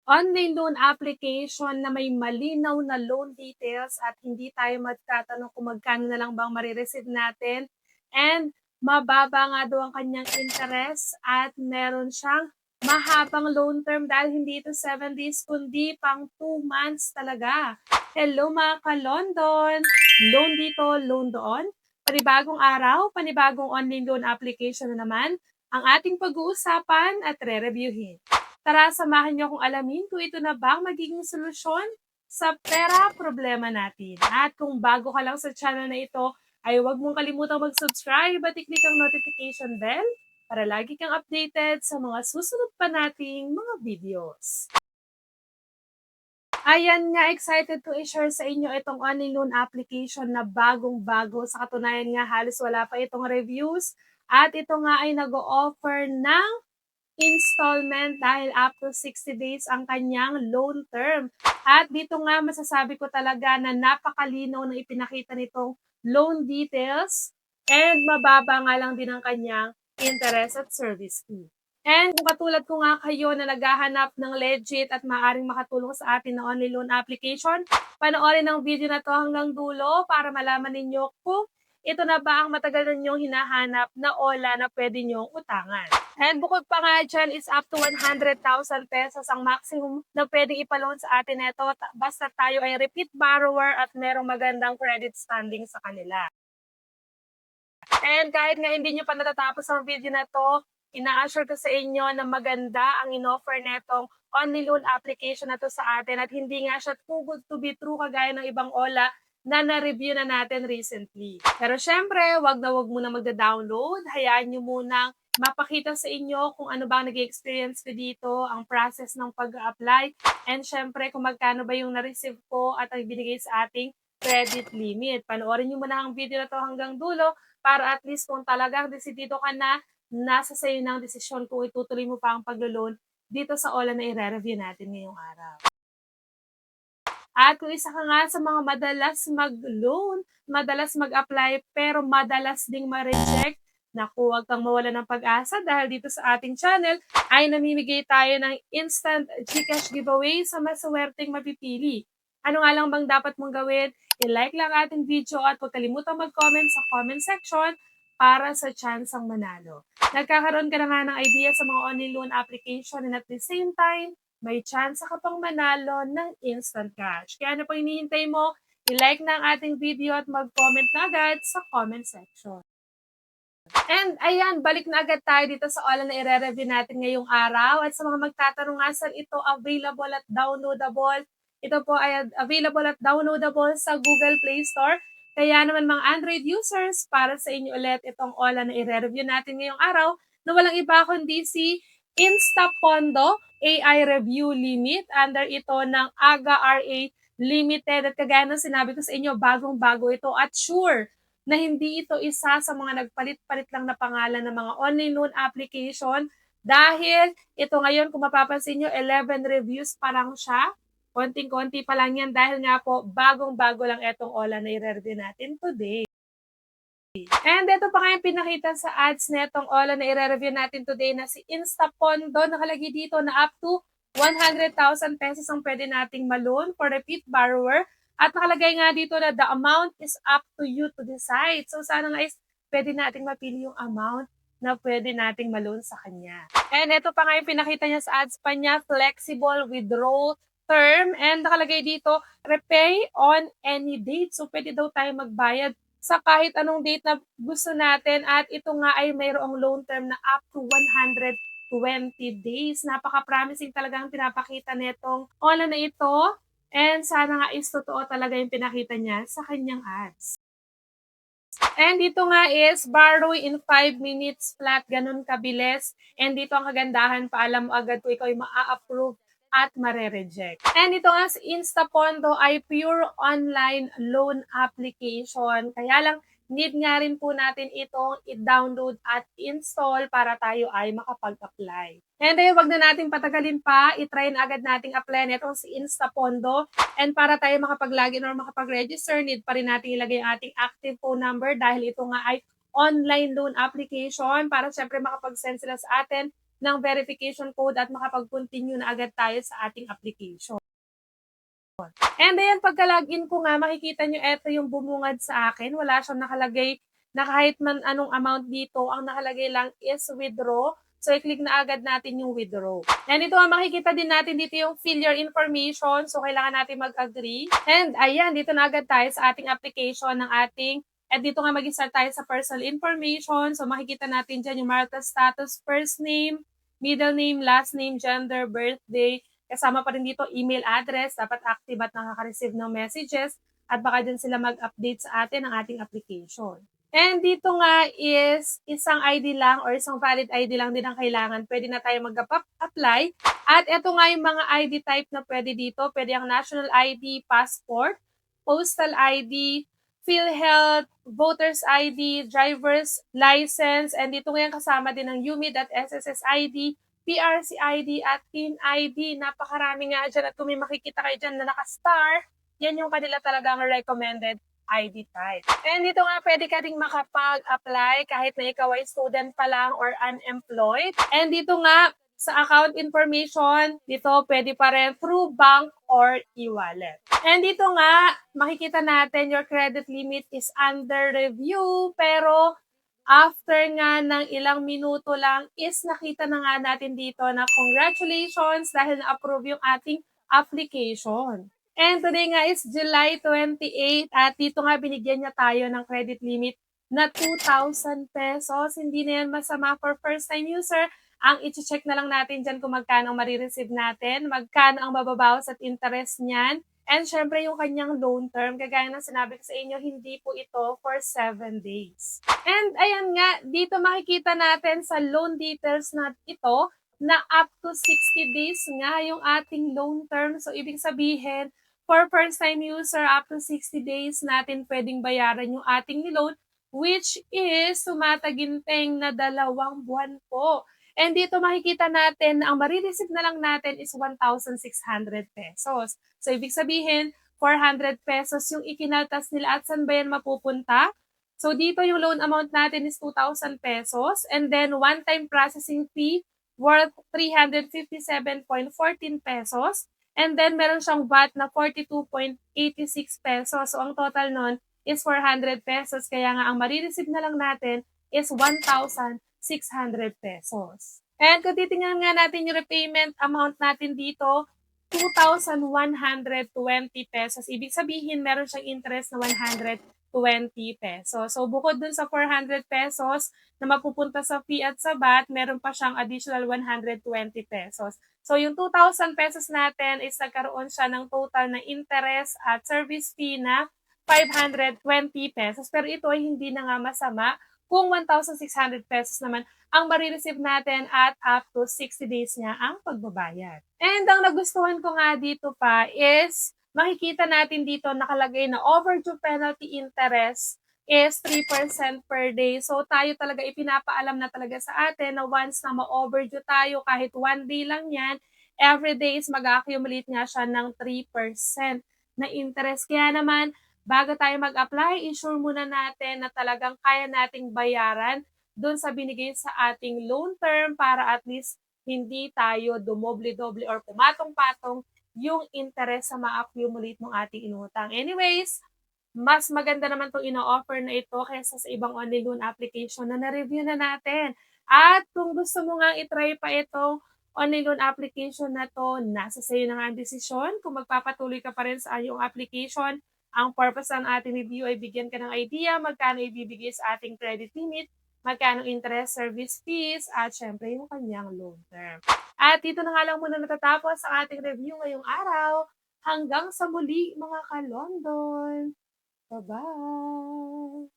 online loan application na may malinaw na loan details at hindi tayo magtatanong kung magkano na lang bang mare-receive natin and mababa nga daw ang kanyang interest at meron siyang mahabang loan term dahil hindi ito 7 days kundi pang 2 months talaga. Hello mga ka-London! Loan dito, loan doon. Panibagong araw, panibagong online loan application na naman ang ating pag-uusapan at re-reviewin. Tara, samahan niyo akong alamin kung ito na ba ang magiging solusyon sa pera problema natin. At kung bago ka lang sa channel na ito, ay huwag mong kalimutang mag-subscribe at i-click ang notification bell para lagi kang updated sa mga susunod pa nating mga videos. Ayan nga, excited ko i-share sa inyo itong online loan application na bagong-bago. Sa katunayan nga, halos wala pa itong reviews. At ito nga ay nag-o-offer ng installment dahil up to 60 days ang kanyang loan term. At dito nga masasabi ko talaga na napakalinaw na ipinakita nitong loan details and mababa nga lang din ang kanyang interest at service fee. And kung katulad ko nga kayo na naghahanap ng legit at maaaring makatulong sa atin na online loan application, panoorin ang video na to hanggang dulo para malaman ninyo kung ito na ba ang matagal na ninyong hinahanap na OLA na pwede nyong utangan. And bukod pa nga dyan is up to 100,000 pesos ang maximum na pwede ipaloan sa atin ito basta tayo ay repeat borrower at merong magandang credit standing sa kanila. And kahit nga hindi nyo pa natatapos ang video na to, ina-assure ko sa inyo na maganda ang in-offer netong online loan application na to sa atin at hindi nga siya too good to be true kagaya ng ibang OLA na na-review na natin recently. Pero syempre, wag na wag muna magda-download. Hayaan nyo munang mapakita sa inyo kung ano ba ang nag-experience ko dito, ang process ng pag-apply, and syempre kung magkano ba yung na-receive ko at ang binigay sa ating credit limit. Panoorin nyo muna ang video na to hanggang dulo para at least kung talagang desidido ka na, nasa sa'yo ng desisyon kung itutuloy mo pa ang paglo-loan dito sa OLA na i-re-review natin ngayong araw. At kung isa ka nga sa mga madalas mag-loan, madalas mag-apply, pero madalas ding ma-reject, naku, huwag kang mawala ng pag-asa dahil dito sa ating channel ay namimigay tayo ng instant GCash giveaway sa masuwerteng mapipili. Ano nga lang bang dapat mong gawin? I-like lang ating video at huwag kalimutang mag-comment sa comment section para sa chance ang manalo. Nagkakaroon ka na nga ng idea sa mga online loan application and at the same time, may chance ka pang manalo ng instant cash. Kaya ano pang hinihintay mo? I-like na ang ating video at mag-comment na agad sa comment section. And ayan, balik na agad tayo dito sa OLA na i-re-review natin ngayong araw. At sa mga magtatanong nga saan ito available at downloadable, ito po ay available at downloadable sa Google Play Store. Kaya naman mga Android users, para sa inyo ulit itong OLA na i-re-review natin ngayong araw na walang iba kundi si Instapondo AI Review Limit. Under ito ng AGA RA Limited. At kagaya ng sinabi ko sa inyo, bagong-bago ito at sure na hindi ito isa sa mga nagpalit-palit lang na pangalan ng mga online loan application dahil ito ngayon kung mapapansin nyo, 11 reviews pa lang siya. Konting-konti pa lang yan dahil nga po bagong-bago lang itong OLA na i-review natin today. And ito pa nga yung pinakita sa ads netong OLA na i-review natin today na si Instapondo. Nakalagay dito na up to 100,000 pesos ang pwede nating ma-loan for repeat borrower. At nakalagay nga dito na the amount is up to you to decide. So sana nga is pwede nating mapili yung amount na pwede nating ma-loan sa kanya. And ito pa nga yung pinakita niya sa ads pa niya, flexible withdrawal term. And nakalagay dito, repay on any date. So pwede daw tayo magbayad sa kahit anong date na gusto natin at ito nga ay mayroong loan term na up to 120 days. Napaka-promising talaga ang pinapakita nitong OLA na ito and sana nga is totoo talaga yung pinakita niya sa kanyang ads. And dito nga is borrow in 5 minutes flat, ganun kabilis. And dito ang kagandahan, paalam mo agad kung ikaw ay maa-approve at mare-reject. And ito nga si Instapondo ay pure online loan application. Kaya lang, need nga rin po natin itong i-download at install para tayo ay makapag-apply. And ayun, wag na natin patagalin pa, i-try na agad nating apply nitong si Instapondo. And para tayo makapag-login or makapag-register, need pa rin natin ilagay ang ating active phone number dahil ito nga ay online loan application para syempre makapag-send sila sa atin ng verification code at makapag-continue na agad tayo sa ating application. And ayan, pagka-login ko nga makikita niyo eto yung bumungad sa akin, wala siyang nakalagay na kahit man anong amount dito, ang nakalagay lang is withdraw. So i-click na agad natin yung withdraw. And ito nga makikita din natin dito yung fill your information, so kailangan natin mag-agree. And ayan, dito na agad tayo sa ating application ng ating at dito nga mag-start tayo sa personal information. So makikita natin dyan yung marital status, first name, middle name, last name, gender, birthday. Kasama pa rin dito email address, dapat active at nakaka-receive ng messages at baka din sila mag-update sa atin ng ating application. And dito nga is isang ID lang or isang valid ID lang din ang kailangan. Pwede na tayo mag-apply. At ito nga yung mga ID type na pwede dito. Pwede ang national ID, passport, postal ID, PhilHealth, voters ID, driver's license, and dito ngayon kasama din ang UMID at SSS ID, PRC ID at TIN ID. Napakarami nga dyan at kung may makikita kayo dyan na naka-star, yan yung kanila talagang recommended ID type. And dito nga pwede ka ring makapag-apply kahit na ikaw ay student pa lang or unemployed. And dito nga sa account information, dito pwede pa rin through bank or e-wallet. And dito nga, makikita natin your credit limit is under review, pero after nga ng ilang minuto lang is nakita na nga natin dito na congratulations dahil na-approve yung ating application. And today nga is July 28 at dito nga binigyan niya tayo ng credit limit na 2,000 pesos. Hindi na yan masama for first time user. Ang i-check na lang natin dyan kung magkano ang marireceive natin, magkano ang mababawas at interest niyan, and syempre yung kanyang loan term, kagaya ng sinabi ko sa inyo, hindi po ito for 7 days. And ayan nga, dito makikita natin sa loan details na ito na up to 60 days nga yung ating loan term. So ibig sabihin, for first time user, up to 60 days natin pwedeng bayaran yung ating loan, which is tumataginteng na 2 buwan po. And dito makikita natin na ang marireceive na lang natin is 1,600 pesos. So, ibig sabihin, 400 pesos yung ikinaltas nila at saan ba yan mapupunta? So, dito yung loan amount natin is 2,000 pesos and then one-time processing fee worth 357.14 pesos. And then, meron siyang VAT na 42.86 pesos. So, ang total nun is 400 pesos. Kaya nga, ang marireceive na lang natin is 1,600 pesos. And kung titingnan nga natin yung repayment amount natin dito, 2,120 pesos. Ibig sabihin, meron siyang interest na 120 pesos. So, bukod dun sa 400 pesos na mapupunta sa fee at sa VAT, meron pa siyang additional 120 pesos. So, yung 2,000 pesos natin is nagkaroon siya ng total na interest at service fee na 520 pesos. Pero ito ay hindi na nga masama kung 1,600 pesos naman ang marireceive natin at up to 60 days niya ang pagbabayad. And ang nagustuhan ko nga dito pa is makikita natin dito nakalagay na overdue penalty interest is 3% per day. So tayo talaga ipinapaalam na talaga sa atin na once na ma-overdue tayo kahit 1 day lang yan, every day is mag-accumulate nga siya ng 3% na interest. Kaya naman, bago tayo mag-apply, ensure muna natin na talagang kaya nating bayaran doon sa binigay sa ating loan term para at least hindi tayo dumoble-doble or pumatong-patong yung interest sa ma-accumulate ng ating inutang. Anyways, mas maganda naman itong ino-offer na ito kaysa sa ibang online loan application na na-review na natin. At kung gusto mo nga itry pa itong online loan application na to, nasa sayo na nga ang desisyon kung magpapatuloy ka pa rin sa iyong application. Ang purpose ng ating review ay bigyan ka ng idea magkano ibibigay sa ating credit limit, magkano interest, service fees, at syempre yung kanyang loan term. At dito na nga lang muna natatapos ang ating review ngayong araw. Hanggang sa muli mga ka-London! Bye-bye!